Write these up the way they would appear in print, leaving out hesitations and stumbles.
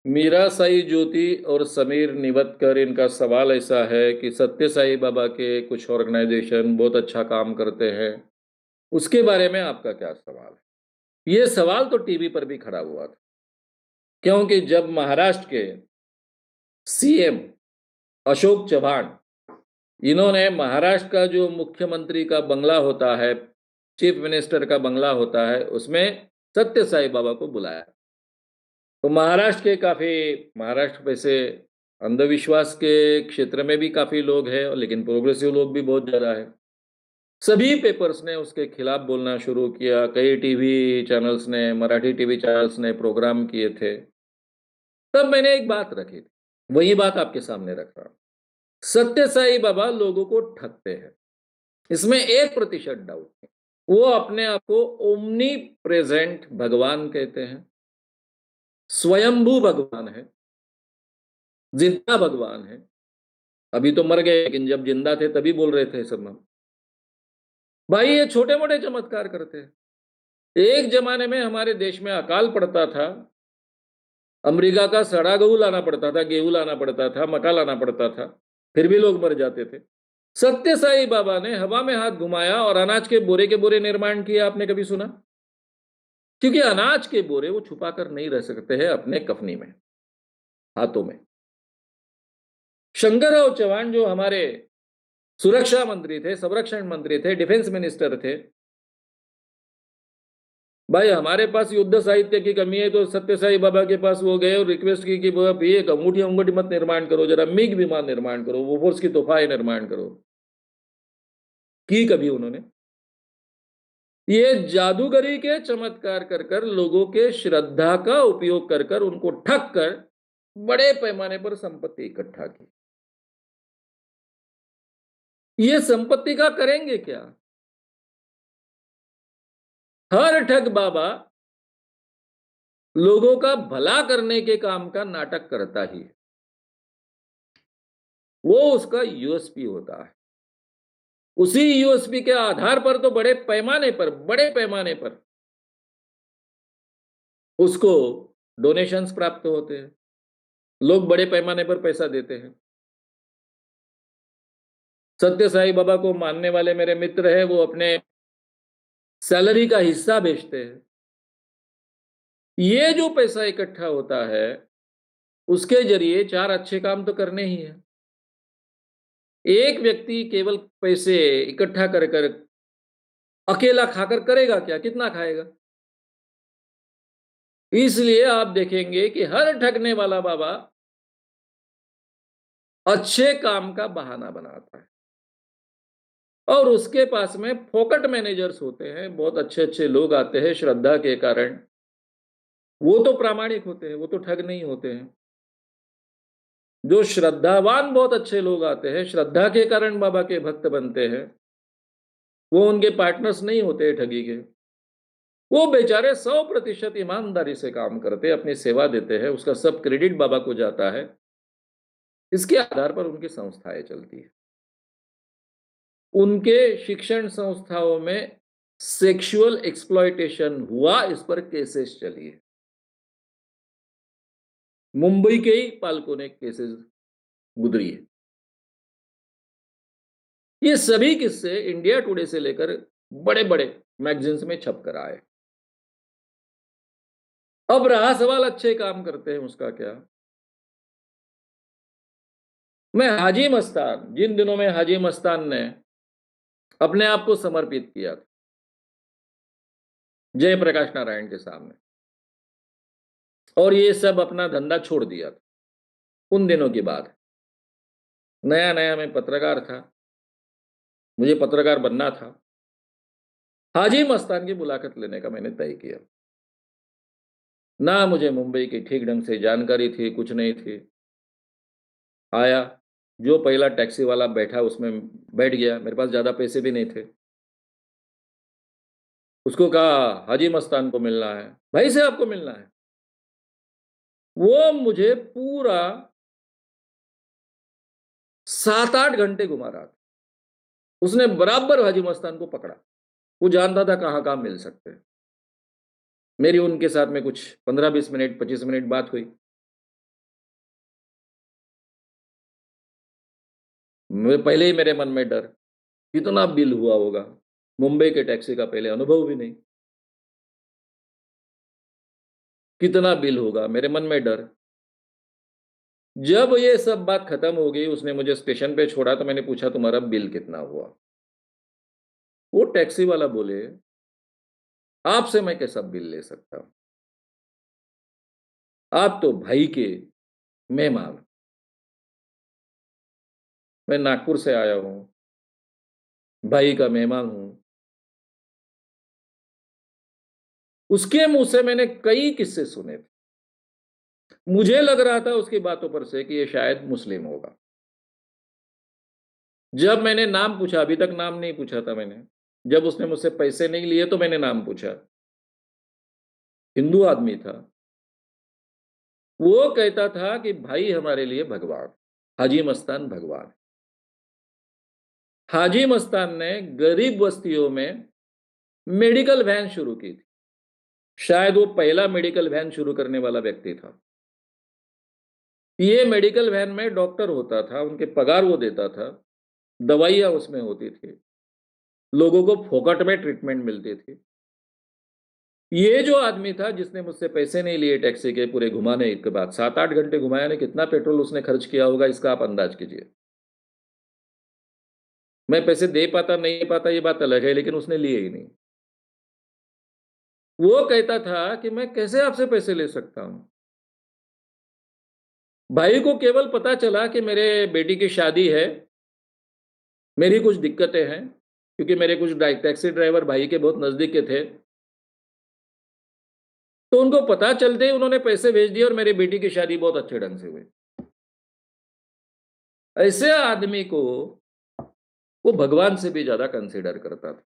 मीरा साई ज्योति और समीर निवतकर, इनका सवाल ऐसा है कि सत्य साई बाबा के कुछ ऑर्गेनाइजेशन बहुत अच्छा काम करते हैं। उसके बारे में आपका क्या सवाल है? ये सवाल तो टीवी पर भी खड़ा हुआ था। क्योंकि जब महाराष्ट्र के सीएम अशोक चव्हाण, इन्होंने महाराष्ट्र का जो मुख्यमंत्री का बंगला होता है, चीफ मिनिस्टर का बंगला होता है, उसमें सत्य साई बाबा को बुलाया। तो महाराष्ट्र के महाराष्ट्र वैसे अंधविश्वास के क्षेत्र में भी काफ़ी लोग हैं, लेकिन प्रोग्रेसिव लोग भी बहुत ज़्यादा है। सभी पेपर्स ने उसके खिलाफ बोलना शुरू किया, कई टीवी चैनल्स ने, मराठी टीवी चैनल्स ने प्रोग्राम किए थे। तब मैंने एक बात रखी थी, वही बात आपके सामने रख रहा हूँ। सत्य साई बाबा लोगों को ठगते हैं, इसमें 1% डाउट नहीं। वो अपने आप को ओमनी प्रेजेंट भगवान कहते हैं, स्वयंभू भगवान है, जिंदा भगवान है। अभी तो मर गए, लेकिन जब जिंदा थे तभी बोल रहे थे सब हम। भाई ये छोटे-मोटे चमत्कार करते हैं। एक ज़माने में हमारे देश में अकाल पड़ता था, अमेरिका का सड़ा गेहूँ लाना पड़ता था, गेहूँ लाना पड़ता था, मक्का लाना पड़ता था, फिर भी लोग मर जाते थे। सत्य साई बाबा ने हवा में हाथ घुमाया और अनाज के बोरे निर्माण किए, आपने कभी सुना? क्योंकि अनाज के बोरे वो छुपा कर नहीं रह सकते हैं अपने कफनी में, हाथों में। शंकरराव चौहान जो हमारे सुरक्षा मंत्री थे, संरक्षण मंत्री थे, डिफेंस मिनिस्टर थे, भाई हमारे पास युद्ध साहित्य की कमी है तो सत्य साई बाबा के पास वो गए और रिक्वेस्ट की कि आप ये अंगूठी अंगूठी मत निर्माण करो, जरा मिग विमान निर्माण करो, वोफोर्स की तोफाएं निर्माण करो। की कभी उन्होंने? ये जादूगरी के चमत्कार कर कर, लोगों के श्रद्धा का उपयोग कर कर, उनको ठग कर बड़े पैमाने पर संपत्ति इकट्ठा की। ये संपत्ति का करेंगे क्या? हर ठग बाबा लोगों का भला करने के काम का नाटक करता ही है। वो उसका यूएसपी होता है। उसी यूएसपी के आधार पर तो बड़े पैमाने पर उसको डोनेशंस प्राप्त होते हैं। लोग बड़े पैमाने पर पैसा देते हैं। सत्य साई बाबा को मानने वाले मेरे मित्र हैं, वो अपने सैलरी का हिस्सा बेचते हैं। ये जो पैसा इकट्ठा होता है, उसके जरिए 4 अच्छे काम तो करने ही हैं। एक व्यक्ति केवल पैसे इकट्ठा कर कर अकेला खाकर करेगा क्या? कितना खाएगा? इसलिए आप देखेंगे कि हर ठगने वाला बाबा अच्छे काम का बहाना बनाता है और उसके पास में फोकट मैनेजर्स होते हैं, बहुत अच्छे-अच्छे लोग आते हैं श्रद्धा के कारण। वो तो प्रामाणिक होते हैं, वो तो ठग नहीं होते हैं। जो श्रद्धावान बहुत अच्छे लोग आते हैं, श्रद्धा के कारण बाबा के भक्त बनते हैं, वो उनके पार्टनर्स नहीं होते हैं ठगी के। वो बेचारे 100% ईमानदारी से काम करते हैं, अपनी सेवा देते हैं, उसका सब क्रेडिट बाबा को जाता है। इसके आधार पर उनकी संस्थाएँ चलती हैं। उनके शिक्षण संस्थाओं में सेक्सुअल एक्सप्लॉइटेशन हुआ, इस पर केसेस चली है। मुंबई के ही पालकों ने केसेस गुजरी है। ये सभी किस्से इंडिया टुडे से लेकर बड़े-बड़े मैगज़ीन्स में छप कर आए। अब रहा सवाल अच्छे काम करते हैं उसका क्या? मैं हाजी मस्तान, जिन दिनों में हाजी मस्तान ने अपने आप को समर्पित किया था, जयप्रकाश नारायण के सामने और ये सब अपना धंधा छोड़ दिया था, उन दिनों की बात है। नया-नया मैं पत्रकार था, मुझे पत्रकार बनना था। हाजी मस्तान की मुलाकात लेने का मैंने तय किया। ना मुझे मुंबई की ठीक ढंग से जानकारी थी, कुछ नहीं थी। आया, जो पहला टैक्सी वाला बैठा उसमें बैठ गया, मेरे पास ज़्यादा पैसे भी नहीं थे। उसको कहा हाजी मस्तान को मिलना है, भाई से आपको मिलना है। वो मुझे पूरा 7-8 घंटे घुमा रहा था। उसने बराबर हाजी मस्तान को पकड़ा। वो जानता था कहाँ-कहाँ मिल सकते हैं। मेरी उनके साथ में कुछ 15-20 मिनट, 25 मिनट बात हुई। मैं पहले ही मेरे मन में डर, कितना बिल हुआ होगा? मुंबई के टैक्सी का पहले अनुभव भी नहीं, कितना बिल होगा? मेरे मन में डर। जब ये सब बात खत्म हो गई, उसने मुझे स्टेशन पे छोड़ा तो मैंने पूछा तुम्हारा बिल कितना हुआ? वो टैक्सी वाला बोले, आपसे मैं कैसा बिल ले सकता हूँ? आप तो भाई के मेहमान, मैं नागपुर से आया हूँ, भाई का मेहमान हूँ। उसके मुँह से मैंने कई किस्से सुने थे। मुझे लग रहा था उसकी बातों पर से कि ये शायद मुस्लिम होगा। जब मैंने नाम पूछा, अभी तक नाम नहीं पूछा था मैंने। जब उसने मुझसे पैसे नहीं लिए तो मैंने नाम पूछा। हिंदू आदमी था। वो कहता था कि भाई हमारे लिए भगवान, हाजी मस्तान भगवान। हाजी मस्तान ने गरीब बस्तियों में मेडिकल वैन शुरू की थी। शायद वो पहला मेडिकल वैन शुरू करने वाला व्यक्ति था। ये मेडिकल वैन में डॉक्टर होता था, उनके पगार वो देता था, दवाइयाँ उसमें होती थी, लोगों को फोकट में ट्रीटमेंट मिलती थी। ये जो आदमी था जिसने मुझसे पैसे नहीं लिए टैक्सी के पूरे घुमाने के बाद 7-8 घंटे घुमाया नहीं, कितना पेट्रोल उसने खर्च किया होगा इसका आप अंदाज़ कीजिए। मैं पैसे दे पाता, नहीं पाता ये बात अलग है, लेकिन उसने लिए ही नहीं। वो कहता था कि मैं कैसे आपसे पैसे ले सकता हूँ? भाई को केवल पता चला कि मेरे बेटी की शादी है, मेरी कुछ दिक्कतें हैं, क्योंकि मेरे कुछ टैक्सी ड्राइवर भाई के बहुत नज़दीक के थे। तो उनको पता चलते ही उन्होंने पैसे भेज दिए और मेरी बेटी की शादी बहुत अच्छे ढंग से हुई। ऐसे आदमी को वो भगवान से भी ज़्यादा कंसीडर करता था।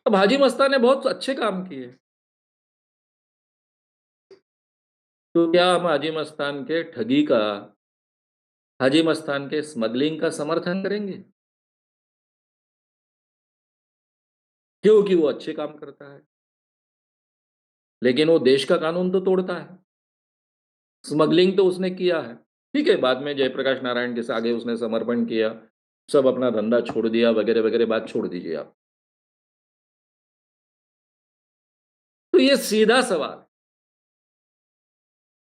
अब हाजी मस्तान ने बहुत अच्छे काम किए। तो क्या हम हाजी मस्तान के ठगी का, हाजी मस्तान के स्मगलिंग का समर्थन करेंगे? क्योंकि वो अच्छे काम करता है। लेकिन वो देश का कानून तो तोड़ता है। स्मगलिंग तो उसने किया है। ठीक है, बाद में जयप्रकाश नारायण के आगे उसने समर्पण किया, सब अपना धंधा छोड़ दिया वगैरह-वगैरह बात छोड़ दीजिए आप। तो ये सीधा सवाल,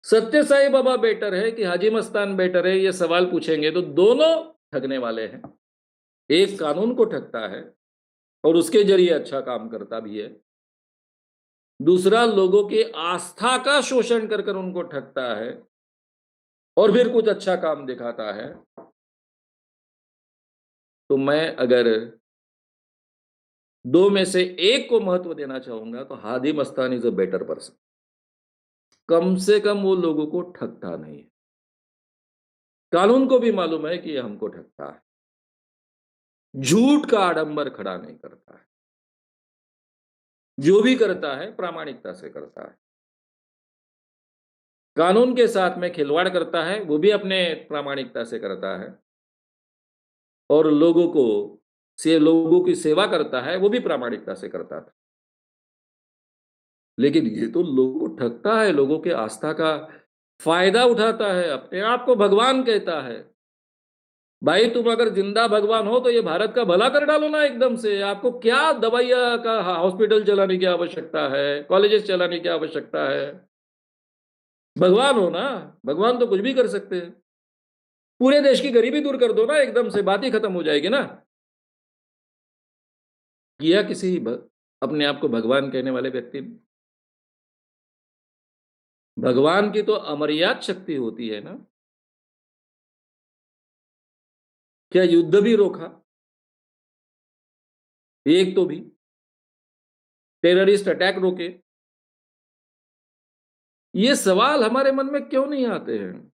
सत्य साईं बाबा बेटर है कि हाजी मस्तान बेटर है, ये सवाल पूछेंगे तो दोनों ठगने वाले हैं। एक कानून को ठगता है और उसके ज़रिए अच्छा काम करता भी है। दूसरा लोगों की आस्था का शोषण कर कर उनको ठगता है और फिर कुछ अच्छा काम दिखाता है। तो मैं अगर 2 में से एक को महत्व देना चाहूँगा तो Hadi Mastan is a better person. कम से कम वो लोगों को ठगता नहीं है। कानून को भी मालूम है कि ये हमको ठगता है। झूठ का आडंबर खड़ा नहीं करता है। जो भी करता है प्रामाणिकता से करता है। कानून के साथ में खिलवाड़ करता है, वो भी अपने प्रामाणिकता से करता है और लोगों की सेवा करता है, वो भी प्रामाणिकता से करता था। लेकिन ये तो लोगों को ठगता है, लोगों के आस्था का फ़ायदा उठाता है, अपने आप को भगवान कहता है। भाई तुम अगर ज़िंदा भगवान हो तो ये भारत का भला कर डालो ना एकदम से। आपको क्या दवाइयाँ का हॉस्पिटल चलाने की आवश्यकता है, कॉलेजेस चलाने की आवश्यकता है? भगवान हो ना, भगवान तो कुछ भी कर सकते हैं। पूरे देश की गरीबी दूर कर दो ना एकदम से, बात ही खत्म हो जाएगी ना। किया किसी भ अपने आप को भगवान कहने वाले व्यक्ति ने। भगवान की तो अमर्याद शक्ति होती है ना। क्या युद्ध भी रोका? एक तो भी। टेररिस्ट अटैक रोके? ये सवाल हमारे मन में क्यों नहीं आते हैं?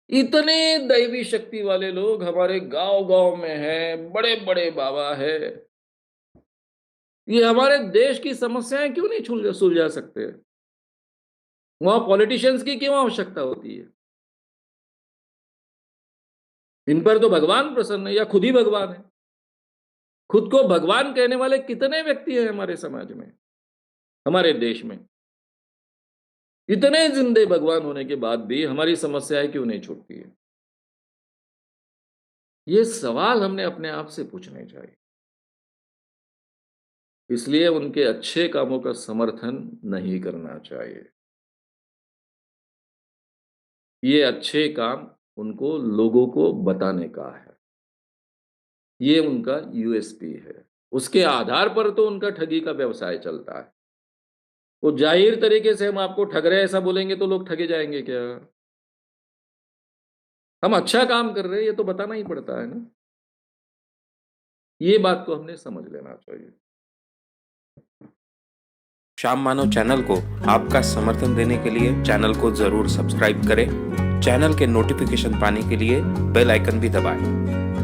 इतने दैवी शक्ति वाले लोग हमारे गाँव-गाँव में हैं, बड़े-बड़े बाबा हैं। ये हमारे देश की समस्याएँ क्यों नहीं सुलझा सकते? वहाँ पॉलिटिशियंस की क्यों आवश्यकता होती है? इन पर तो भगवान प्रसन्न है या खुद ही भगवान है। खुद को भगवान कहने वाले कितने व्यक्ति हैं हमारे समाज में, हमारे देश में। इतने जिंदे भगवान होने के बाद भी हमारी समस्याएँ क्यों नहीं छूटती है? ये सवाल हमने अपने आप से पूछने चाहिए। इसलिए उनके अच्छे कामों का समर्थन नहीं करना चाहिए। ये अच्छे काम उनको लोगों को बताने का है। ये उनका यूएसपी है। उसके आधार पर तो उनका ठगी का व्यवसाय चलता है। वो ज़ाहिर तरीके से हम आपको ठग रहे हैं ऐसा बोलेंगे तो लोग ठगे जाएँगे क्या? हम अच्छा काम कर रहे हैं ये तो बताना ही पड़ता है ना। ये बात को हमने समझ लेना चाहिए। श्याम मानव चैनल को आपका समर्थन देने के लिए चैनल को जरूर सब्सक्राइब करें। चैनल के नोटिफिकेशन पाने के लिए बेल आइकन भी दबाएं।